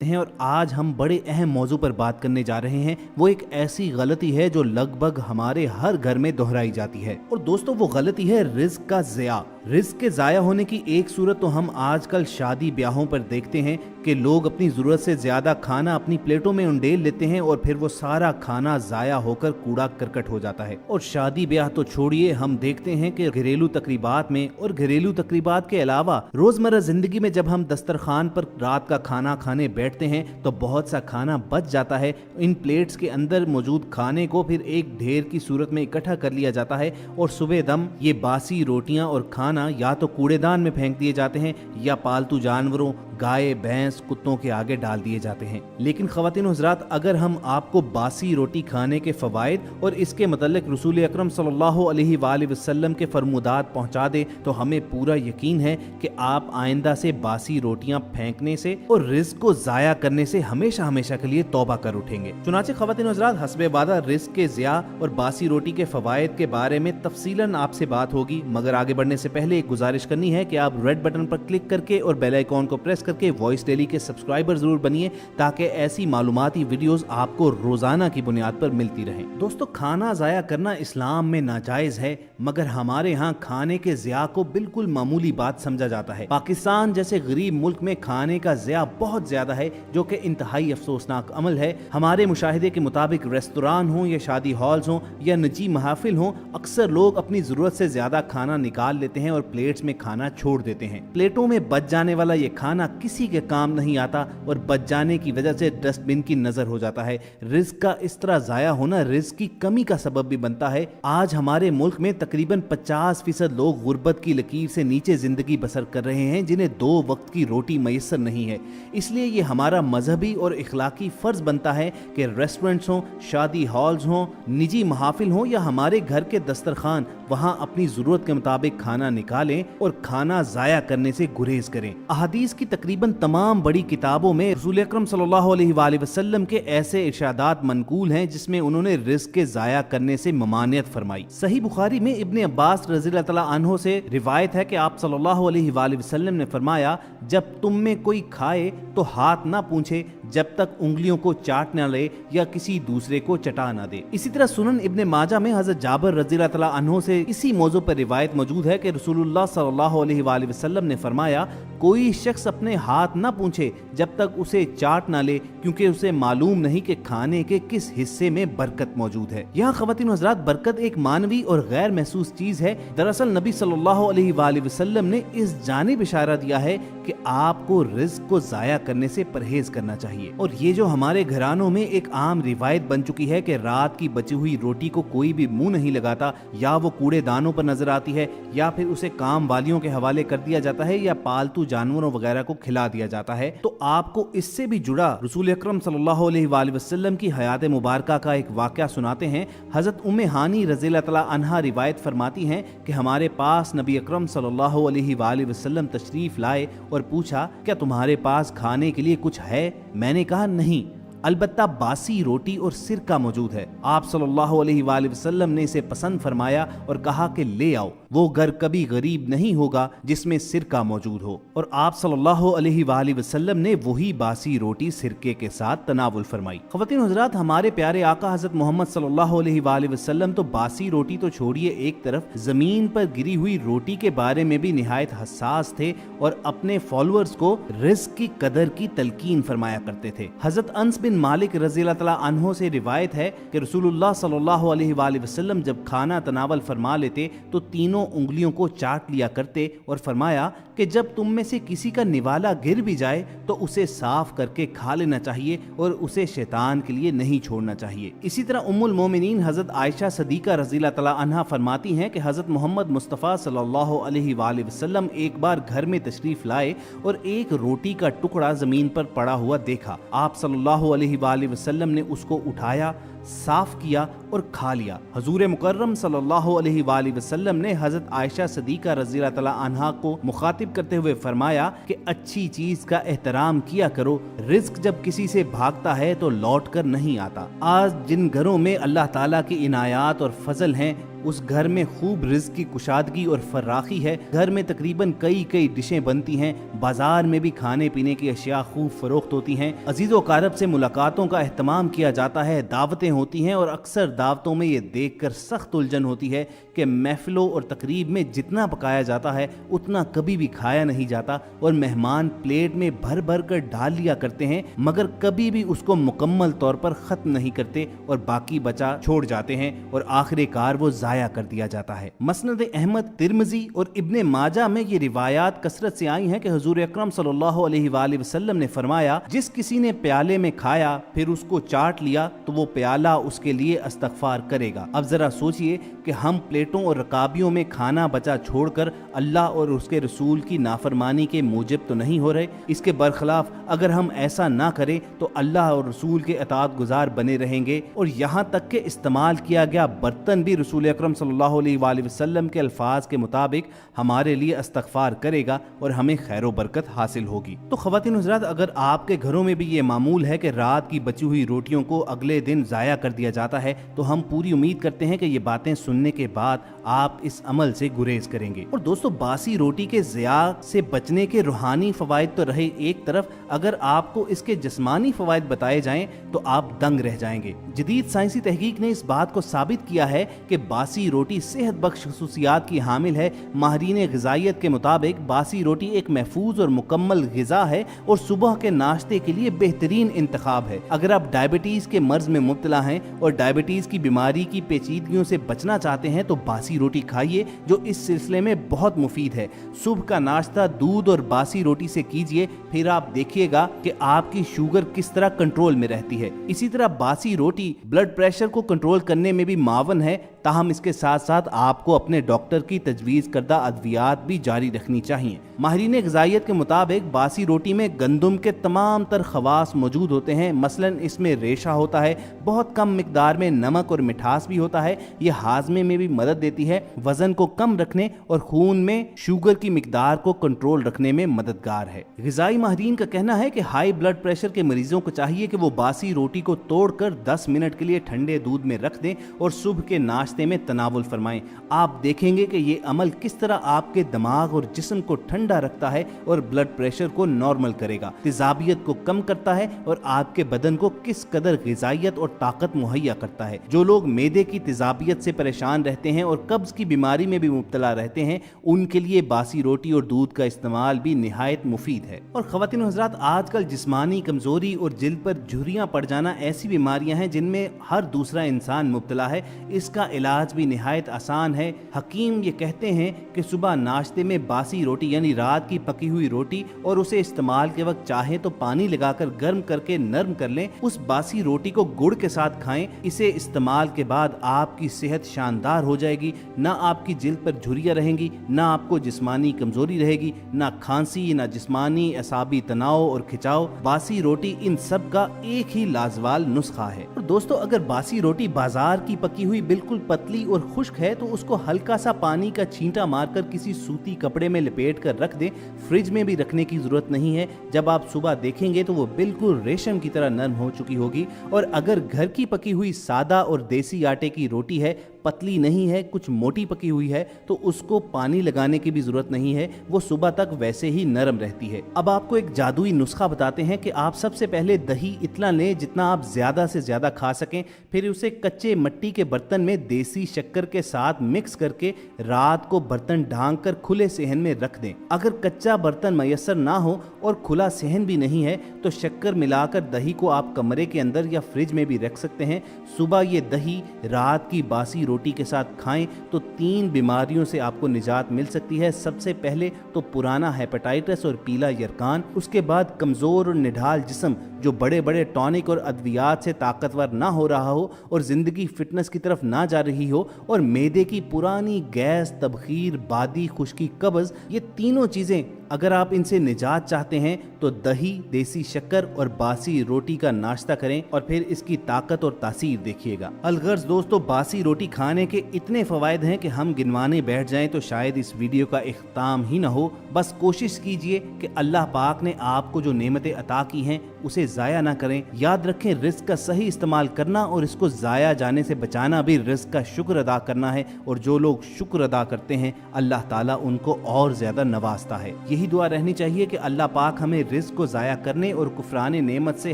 ہیں और आज हम बड़े अहम मौजू पर बात करने जा रहे हैं। वो एक ऐसी गलती है जो लगभग हमारे हर घर में दोहराई जाती है और दोस्तों वो गलती है रिस्क का ज़िया। रिस्क के ज़ाया होने की एक सूरत तो हम आजकल शादी ब्याहों पर देखते हैं कि लोग अपनी ज़रूरत से ज़्यादा खाना अपनी प्लेटों में उंडेल लेते हैं और फिर वो सारा खाना ज़ाया होकर कूड़ा करकट हो जाता है। और शादी ब्याह तो छोड़िए, हम देखते हैं कि घरेलू तकरीबात में और घरेलू तकरीबात के अलावा रोज़मर्रा ज़िंदगी में जब हम दस्तरखान पर रात का खाना खाने बैठते हैं तो बहुत सा खाना बच जाता है। इन प्लेट्स के अंदर मौजूद खाने को फिर एक ढेर की सूरत में इकट्ठा कर लिया जाता है और सुबह दम ये बासी रोटियां और खाना या तो कूड़ेदान में फेंक दिए जाते हैं या पालतू जानवरों गाय भैंस कुत्तों के आगे डाल दिए जाते हैं। लेकिन ख़वातीन और हज़रात, अगर हम आपको बासी रोटी खाने के फ़वाइद और इसके मतलब रसूल अकरम सल्लल्लाहु अलैहि वसल्लम के फरमुदात पहुंचा दे तो हमें पूरा यकीन है कि आप आइंदा से बासी रोटियां फेंकने से और रिस्क को ज़ाया करने से हमेशा हमेशा के लिए तौबा कर उठेंगे। चुनाचे ख़वातीन और हज़रात, हस्बे वादा रिस्क के ज़िया और बासी रोटी के फ़वाइद के बारे में तफसीलन आपसे बात होगी, मगर आगे बढ़ने से पहले एक गुजारिश करनी है कि आप रेड बटन पर क्लिक करके और बेल आइकॉन को प्रेस करके वॉइस डेली के सब्सक्राइबर जरूर बनिए ताकि ऐसी मालूमाती वीडियोस आपको रोजाना की बुनियाद पर मिलती रहें। दोस्तों, खाना ज़ाया करना इस्लाम में नाजायज है, मगर हमारे यहाँ खाने के ज़िया को बिल्कुल मामूली बात समझा जाता है। पाकिस्तान जैसे गरीब मुल्क में खाने का ज़िया बहुत ज्यादा है, जो कि इंतहाई अफसोसनाक अमल है। हमारे मुशाहिदे के मुताबिक रेस्तोरान हो या शादी हॉल्स हो या निजी महफिल हो, अक्सर लोग अपनी जरूरत से ज्यादा खाना निकाल लेते हैं और प्लेट्स में खाना छोड़ देते हैं। प्लेटों में बच जाने वाला ये खाना किसी के काम नहीं आता और बच जाने की वजह से डस्टबिन की नजर हो जाता है। रिस्क का इस तरह जाया होना रिस्क की कमी का सबब भी बनता है। आज हमारे मुल्क में तकरीबन 50% लोग गुर्बत की लकीर से नीचे जिंदगी बसर कर रहे हैं, जिन्हें 2 वक्त की रोटी मयसर नहीं है। इसलिए ये हमारा मजहबी और इखलाकी फर्ज बनता है कि रेस्टोरेंट्स हों, शादी हॉल्स हों, निजी महफिल हों या हमारे घर के दस्तरखान, वहां अपनी जरूरत के मुताबिक खाना निकालें और खाना जाया करने से गुरेज करें। अहादीस की तकरीबन तमाम बड़ी किताबों में रसूल अकरम सल्लल्लाहु अलैहि वसल्लम के ऐसे इरशादात मनकूल हैं जिसमें उन्होंने रिस्क के जाया करने से ममानियत फरमाई। सही बुखारी में इब्ने अब्बास रज़ियल्लाहु तआला अन्हु से रिवायत है कि आप सल्लल्लाहु अलैहि वसल्लम ने फरमाया, जब तुम में कोई खाए तो हाथ ना पूछे जब तक उंगलियों को चाट न ले या किसी दूसरे को चटा ना दे। इसी तरह सुनन इब्ने माजा में हजरत जाबिर रज़ियल्लाहु तआला अन्हु से इसी मौजू पर रिवायत मौजूद है कि रसूलुल्लाह सल्लल्लाहु अलैहि वसल्लम ने फरमाया, कोई शख्स अपने हाथ न पूछे जब तक उसे चाट ना ले, क्योंकि उसे मालूम नहीं कि खाने के किस हिस्से में बरकत मौजूद है। यहाँ ख़वातीन हज़रात, बरकत एक मानवी और गैर महसूस चीज है। दरअसल नबी सल्लल्लाहु अलैहि वसल्लम ने इस जानिब इशारा दिया है कि आपको रिस्क को जाया करने से परहेज करना चाहिए। और ये जो हमारे घरानों में एक आम रिवायत बन चुकी है कि रात की बची हुई रोटी को कोई भी मुंह नहीं लगाता, या वो कूड़ेदानों पर नजर आती है, या फिर उसे काम वालियों के हवाले कर दिया जाता है, या पालतू जानवरों वगैरह को खिला दिया जाता है, तो आपको इससे भी जुड़ा रसूल अकरम सल्लल्लाहु अलैहि वसल्लम की हयात मुबारका का एक वाकया सुनाते हैं। हजरत उम्मे हानी रज़ियल्लाहु तआला अन्हा रिवायत फरमाती हैं कि हमारे पास नबी अकरम सल्लल्लाहु अलैहि वसल्लम तशरीफ लाए और पूछा, क्या तुम्हारे पास खाने के लिए कुछ है? मैंने कहा, नहीं, अलबत्ता बासी रोटी और सिरका मौजूद है। आप सल्लल्लाहु अलैहि वसल्लम ने इसे पसंद फरमाया और कहा कि ले आओ, वो घर कभी गरीब नहीं होगा जिसमें सिरका मौजूद हो। और आप सल्लल्लाहु अलैहि वसल्लम ने वही बासी रोटी सिरके के साथ तनावुल फरमाई। ख़वातीन हज़रात, हमारे प्यारे आका हज़रत मोहम्मद सल्लल्लाहु अलैहि वसल्लम तो बासी रोटी तो छोड़िए, एक तरफ जमीन पर गिरी हुई रोटी के बारे में भी निहायत हसास थे और अपने फॉलोअर्स को रिस्क की कदर की तलकीन फरमाया करते थे। हज़रत अनस बिन मालिक रज़ियल्लाहु तआला अन्हु से रिवायत है कि रसूलुल्लाह सल्लल्लाहु अलैहि वसल्लम जब खाना तनावल फरमा लेते तो तीनों उंगलियों को चाट लिया करते और फरमाया कि जब तुम में से किसी का निवाला गिर भी जाए तो उसे साफ करके खा लेना चाहिए और उसे शैतान के लिए नहीं छोड़ना चाहिए। इसी तरह उम्मुल मोमिनीन हजरत आयशा सदीका रज़ियल्लाहु तआला अन्हा फरमाती हैं कि हजरत मोहम्मद मुस्तफ़ा सल्लल्लाहु अलैहि वसल्लम एक बार घर में तशरीफ लाए और एक रोटी का टुकड़ा जमीन पर पड़ा हुआ देखा। आप सल्लल्लाहु अलैहि वसल्लम ने उसको उठाया, साफ किया और खा लिया। हजूर मुकर्रम सल्लल्लाहु अलैहि वसल्लम ने हजरत आयशा सदीका रज़ियल्लाहु तआला अन्हा को मुखातिब करते हुए फरमाया कि अच्छी चीज का एहतराम किया करो, रिस्क जब किसी से भागता है तो लौट कर नहीं आता। आज जिन घरों में अल्लाह ताला की इनायात और फजल हैं उस घर में खूब रिज़्क की कुशादगी और फराखी है। घर में तकरीबन कई डिशें बनती हैं, बाजार में भी खाने पीने की अशिया खूब फरोख्त होती हैं, अजीज़ो कारब से मुलाकातों का एहतमाम किया जाता है, दावतें होती हैं और अक्सर दावतों में ये देखकर सख्त उलझन होती है कि महफिलों और तकरीब में जितना पकाया जाता है उतना कभी भी खाया नहीं जाता और मेहमान प्लेट में भर भर कर डाल लिया करते हैं मगर कभी भी उसको मुकम्मल तौर पर ख़त्म नहीं करते और बाकी बचा छोड़ जाते हैं और आखिरकार वो ज़ाया कर दिया जाता है। मसनद अहमद, तिरमिज़ी और इब्ने माजा में ये रिवायात कसरत से आई हैं कि हुजूर अकरम सल्लल्लाहु अलैहि वसल्लम ने फरमाया, जिस किसी ने प्याले में खाया फिर उसको चाट लिया तो वो प्याला उसके लिए इस्तग़फ़ार करेगा। अब जरा सोचिए कि हम प्लेटों और रकाबियों में खाना बचा छोड़कर अल्लाह और उसके रसूल की नाफरमानी के मूजिब तो नहीं हो रहे। इसके बरखिलाफ अगर हम ऐसा ना करें तो अल्लाह और रसूल के अताअत गुजार बने रहेंगे और यहाँ तक कि इस्तेमाल किया गया बर्तन भी रसूल अकरम सल्लल्लाहु अलैहि वसल्लम के अल्फाज के मुताबिक हमारे लिए इस्तग़फ़ार करेगा और हमें खैर व बरकत हासिल होगी। तो ख़वातीन हज़रात, अगर आपके घरों में भी ये मामूल है कि रात की बची हुई रोटियों को अगले दिन ज़ाया कर दिया जाता है तो हम पूरी उम्मीद करते हैं कि ये बातें सुनने के बाद आप इस अमल से गुरेज करेंगे। और दोस्तों, बासी रोटी के ज़िया से बचने के रूहानी फ़वाइद तो रहे एक तरफ, अगर आपको इसके जिस्मानी फ़वाइद बताए जाएं तो आप दंग रह जाएंगे। जदीद साइंसी तहकीक ने इस बात को साबित किया है कि बासी रोटी सेहत बख्श खसूसियात की हामिल है। माहिरीन ग़िज़ाइयत के मुताबिक बासी रोटी एक महफूज और मुकम्मल ग़िज़ा है और सुबह के नाश्ते के लिए बेहतरीन इंतखाब है। अगर आप डायबिटीज़ के मर्ज में मुब्तला हैं और डायबिटीज़ की बीमारी की पेचीदगियों से बचना चाहते हैं तो बासी रोटी खाइए, जो इस सिलसिले में बहुत मुफीद है। सुबह का नाश्ता दूध और बासी रोटी से कीजिए, फिर आप देखिएगा कि आपकी शुगर किस तरह कंट्रोल में रहती है। इसी तरह बासी रोटी ब्लड प्रेशर को कंट्रोल करने में भी मावन है। ताहम इसके साथ साथ आपको अपने डॉक्टर की तजवीज़ करदा अद्वियात भी जारी रखनी चाहिए। माहिरीन ग़िज़ाइयत के मुताबिक बासी रोटी में गंदम के तमाम तर खवास मौजूद होते हैं। मसलन इसमें रेशा होता है, बहुत कम मिकदार में नमक और मिठास भी होता है। यह हाजमे में भी मदद देती है, वजन को कम रखने और खून में शुगर की मिकदार को कंट्रोल रखने में मददगार है। ग़िज़ाई माहिरीन का कहना है कि हाई ब्लड प्रेशर के मरीजों को चाहिए कि वो बासी रोटी को तोड़कर 10 मिनट के लिए ठंडे दूध में रख दें और सुबह के नाश्ते में तनावुल फरमाएं। आप देखेंगे कि ये अमल किस तरह आपके दिमाग और जिस्म को ठंडा रखता है और ब्लड प्रेशर को नॉर्मल करेगा, तेजाबियत को कम करता है और आपके बदन को किस कदर ग़िज़ाइयत और ताकत मुहैया करता है। जो लोग मैदे की तेजाबियत से परेशान रहते हैं और कब्ज़ की बीमारी में भी मुब्तला रहते हैं, उनके लिए बासी रोटी और दूध का इस्तेमाल भी निहायत मुफीद है। और ख़वातीन हज़रात, आजकल जिस्मानी कमज़ोरी और जिल्द पर झुर्रियाँ पड़ जाना ऐसी बीमारियाँ हैं जिनमें हर दूसरा इंसान मुब्तला है। इसका इलाज भी निहायत आसान है। हकीम ये कहते हैं कि सुबह नाश्ते में बासी रोटी यानी रात की पकी हुई रोटी और उसे इस्तेमाल के वक्त चाहे तो पानी लगाकर गर्म करके नरम कर लें। उस बासी रोटी को गुड़ के साथ खाएं। इसे इस्तेमाल के बाद आपकी सेहत शानदार हो जाएगी। ना आपकी जिल्द पर झुर्रियाँ रहेंगी, ना आपको जिस्मानी कमजोरी रहेगी, ना खांसी, ना जिस्मानी असाबी तनाव और खिंचाव। बासी रोटी इन सब का एक ही लाजवाल नुस्खा है। और दोस्तों, अगर बासी रोटी बाजार की पकी हुई बिल्कुल पतली और खुश्क है तो उसको हल्का सा पानी का छींटा मारकर किसी सूती कपड़े में लपेट कर रख दें। फ्रिज में भी रखने की जरूरत नहीं है। जब आप सुबह देखेंगे तो वो बिल्कुल रेशम की तरह नरम हो चुकी होगी। और अगर घर की पकी हुई सादा और देसी आटे की रोटी है, पतली नहीं है, कुछ मोटी पकी हुई है, तो उसको पानी लगाने की भी जरूरत नहीं है, वो सुबह तक वैसे ही नरम रहती है। अब आपको एक जादुई नुस्खा बताते हैं कि आप सबसे पहले दही इतना लें जितना आप ज्यादा से ज्यादा खा सकें, फिर उसे कच्चे मिट्टी के बर्तन में देसी शक्कर के साथ मिक्स करके रात को बर्तन ढांक कर खुले सेहन में रख दें। अगर कच्चा बर्तन मयसर ना हो और खुला सेहन भी नहीं है तो शक्कर मिलाकर दही को आप कमरे के अंदर या फ्रिज में भी रख सकते हैं। सुबह ये दही रात की बासी रोटी के साथ खाएं तो 3 बीमारियों से आपको निजात मिल सकती है। सबसे पहले तो पुराना हेपेटाइटिस और पीला यरकान, उसके बाद कमज़ोर और निढाल जिस्म जो बड़े बड़े टॉनिक और अद्वियात से ताकतवर ना हो रहा हो और ज़िंदगी फिटनेस की तरफ ना जा रही हो, और मैदे की पुरानी गैस, तबखीर, बादी, खुश्की, कब्ज़, ये तीनों चीज़ें अगर आप इनसे निजात चाहते हैं तो दही, देसी शक्कर और बासी रोटी का नाश्ता करें और फिर इसकी ताकत और तासीर देखिएगा। अलगर्ज दोस्तों, बासी रोटी खाने के इतने फवायद हैं कि हम गिनवाने बैठ जाएं तो शायद इस वीडियो का इख्ताम ही न हो। बस कोशिश कीजिए कि अल्लाह पाक ने आपको जो नेमतें अता की हैं उसे जाया ना करें। याद रखें, रिस्क का सही इस्तेमाल करना और इसको जाया जाने से बचाना भी रिस्क का शुक्र अदा करना है, और जो लोग शुक्र अदा करते हैं अल्लाह ताला उनको और ज्यादा नवाजता है। यही दुआ रहनी चाहिए कि अल्लाह पाक हमें रिस्क को जाया करने और कुफराने नेमत से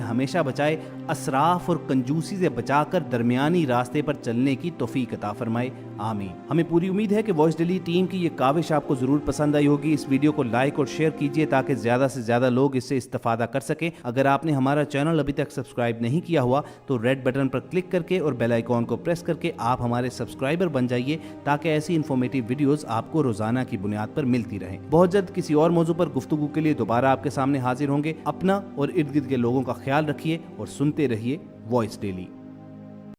हमेशा बचाए, असराफ और कंजूसी से बचाकर दरमियानी रास्ते पर चलने की तौफीक अता फरमाए। आमीन। हमें पूरी उम्मीद है कि वॉइस डेली टीम की ये काविश आपको जरूर पसंद आई होगी। इस वीडियो को लाइक और शेयर कीजिए ताकि ज्यादा से ज्यादा लोग इससे इस्तेफादा कर सकें। अगर आपने हमारा चैनल अभी तक सब्सक्राइब नहीं किया हुआ तो रेड बटन पर क्लिक करके और बेल आइकॉन को प्रेस करके आप हमारे सब्सक्राइबर बन जाइए ताकि ऐसी इन्फॉर्मेटिव वीडियोस आपको रोजाना की बुनियाद पर मिलती रहें। बहुत जल्द किसी और मौजू पर गुफ्तगू के लिए दोबारा आपके सामने हाजिर होंगे। अपना और इर्द गिर्द के लोगों का ख्याल रखिए और सुनते रहिए वॉइस डेली।